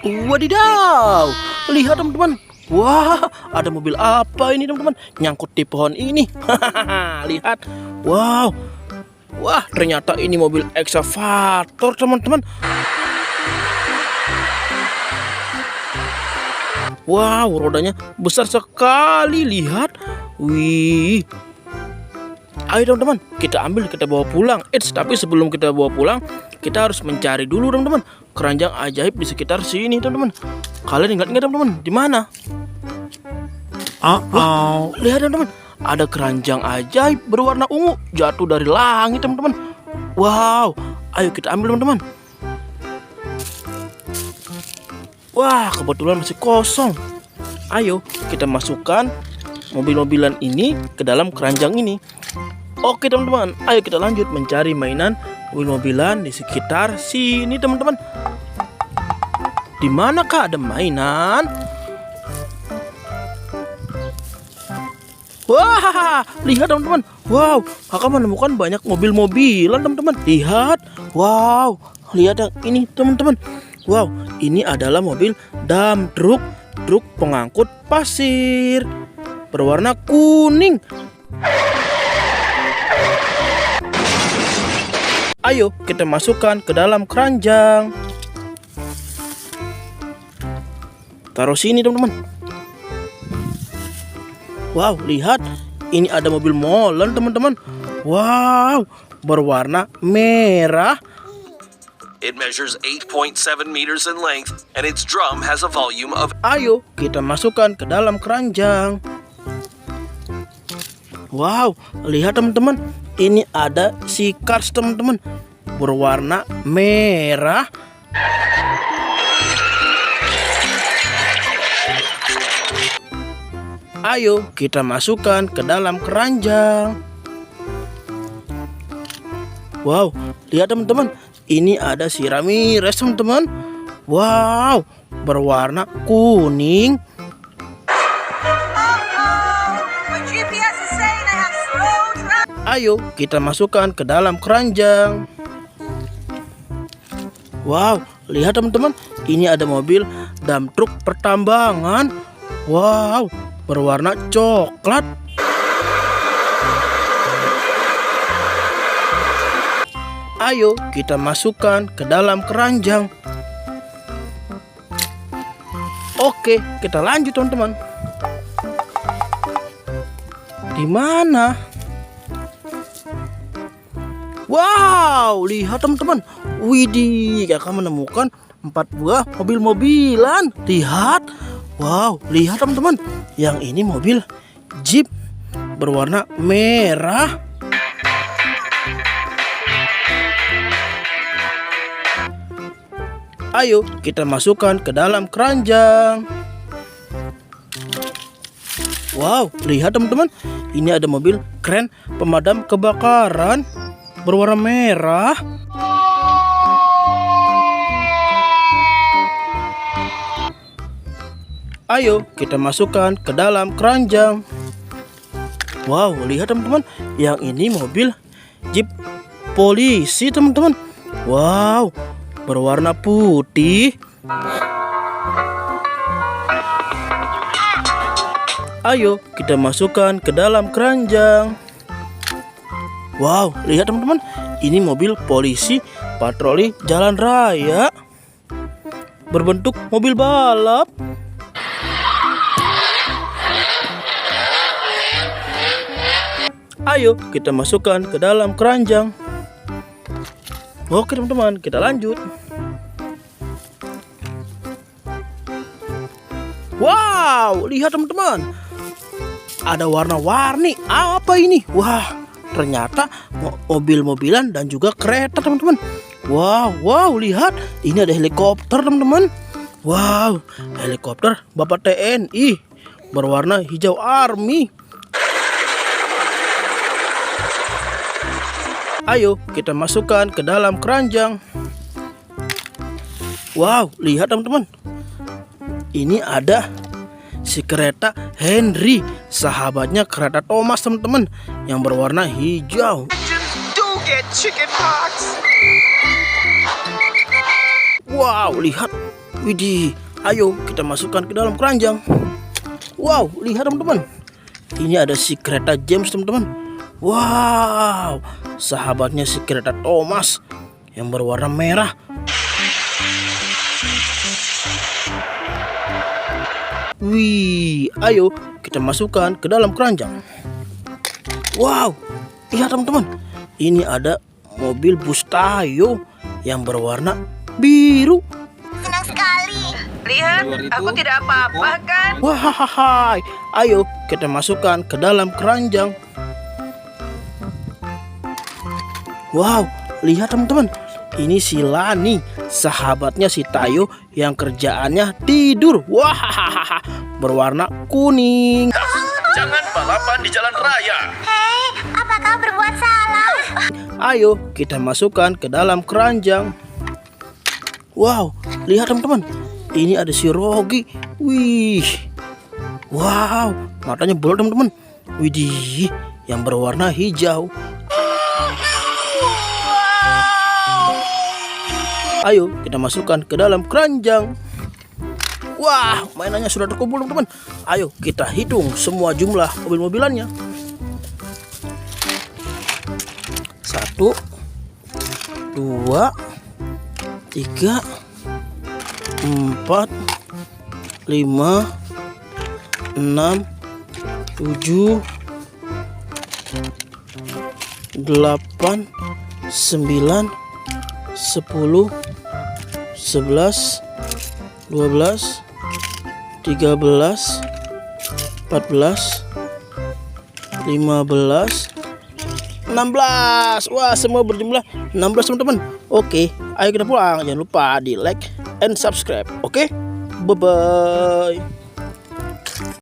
Wadidaw, lihat teman-teman. Wah, ada mobil apa ini teman-teman? Nyangkut di pohon ini. Hahaha, lihat. Wow. Wah, ternyata ini mobil ekskavator teman-teman. Wow, rodanya besar sekali, lihat. Wih. Ayo teman-teman, kita ambil, kita bawa pulang. Tapi sebelum kita bawa pulang, kita harus mencari dulu teman-teman keranjang ajaib di sekitar sini teman-teman. Kalian ingat nggak teman-teman? Di mana? Wah, lihat teman-teman, ada keranjang ajaib berwarna ungu jatuh dari langit teman-teman. Wow, ayo kita ambil teman-teman. Wah, kebetulan masih kosong. Ayo kita masukkan mobil-mobilan ini ke dalam keranjang ini. Oke teman-teman, ayo kita lanjut mencari mainan mobil-mobilan di sekitar sini teman-teman. Di manakah ada mainan? Wah, lihat teman-teman. Wow, kakak menemukan banyak mobil-mobilan teman-teman. Lihat. Wow, lihat yang ini teman-teman. Wow, ini adalah mobil dump truck, truk pengangkut pasir berwarna kuning. Ayo kita masukkan ke dalam keranjang. Taruh sini teman-teman. Wow, lihat. Ini ada mobil molen teman-teman. Wow, berwarna merah. It measures 8.7 meters in length and its drum has a volume of... Ayo kita masukkan ke dalam keranjang. Wow, lihat teman-teman. Ini ada si Cars teman-teman, berwarna merah. Ayo kita masukkan ke dalam keranjang. Wow, lihat teman-teman. Ini ada si Ramirez teman-teman. Wow, berwarna kuning. Ayo kita masukkan ke dalam keranjang. Wow, lihat teman-teman. Ini ada mobil dump truck pertambangan. Wow, berwarna coklat. Ayo kita masukkan ke dalam keranjang. Oke, kita lanjut teman-teman. Di mana? Wow, lihat teman-teman. Widih, kakak menemukan 4 buah mobil-mobilan. Lihat. Wow, lihat teman-teman. Yang ini mobil Jeep berwarna merah. Ayo kita masukkan ke dalam keranjang. Wow, lihat teman-teman. Ini ada mobil kren pemadam kebakaran berwarna merah. Ayo kita masukkan ke dalam keranjang. Wow, lihat teman-teman. Yang ini mobil Jeep polisi teman-teman. Wow, berwarna putih. Ayo kita masukkan ke dalam keranjang. Wow, lihat teman-teman. Ini mobil polisi patroli jalan raya berbentuk mobil balap. Ayo kita masukkan ke dalam keranjang. Oke teman-teman, kita lanjut. Wow, lihat teman-teman. Ada warna-warni. Apa ini? Wah, ternyata mobil-mobilan dan juga kereta teman-teman. Wow, lihat. Ini ada helikopter teman-teman. Wow, helikopter Bapak TNI berwarna hijau army. Ayo kita masukkan ke dalam keranjang. Wow, lihat teman-teman. Ini ada si kereta Henry, sahabatnya kereta Thomas teman-teman, yang berwarna hijau. Wow, lihat. Widih, ayo kita masukkan ke dalam keranjang. Wow, lihat teman-teman. Ini ada si kereta James teman-teman. Wow, sahabatnya si kereta Thomas yang berwarna merah. Wih, ayo kita masukkan ke dalam keranjang. Wow, lihat teman-teman. Ini ada mobil bus Tayo yang berwarna biru. Senang sekali. Lihat, aku tidak apa-apa kan? Wah, ayo kita masukkan ke dalam keranjang. Wow, lihat teman-teman. Ini si Lani, sahabatnya si Tayo yang kerjaannya tidur. Wah, berwarna kuning. Jangan balapan di jalan raya. Hei, apa kau berbuat salah? Ayo kita masukkan ke dalam keranjang. Wow, lihat teman-teman. Ini ada si Rogi. Wih. Wow, matanya bolong teman-teman. Widih, yang berwarna hijau. Ayo kita masukkan ke dalam keranjang. Wah, mainannya sudah terkumpul teman-teman. Ayo kita hitung semua jumlah mobil-mobilannya. 1, 2, 3, 4, 5, 6, 7, 8, 9, 10, 11, 12, 13, 14, 15, 16. Wah, semua berjumlah 16 teman-teman. Oke, ayo kita pulang. Jangan lupa di like and subscribe. Oke, bye bye.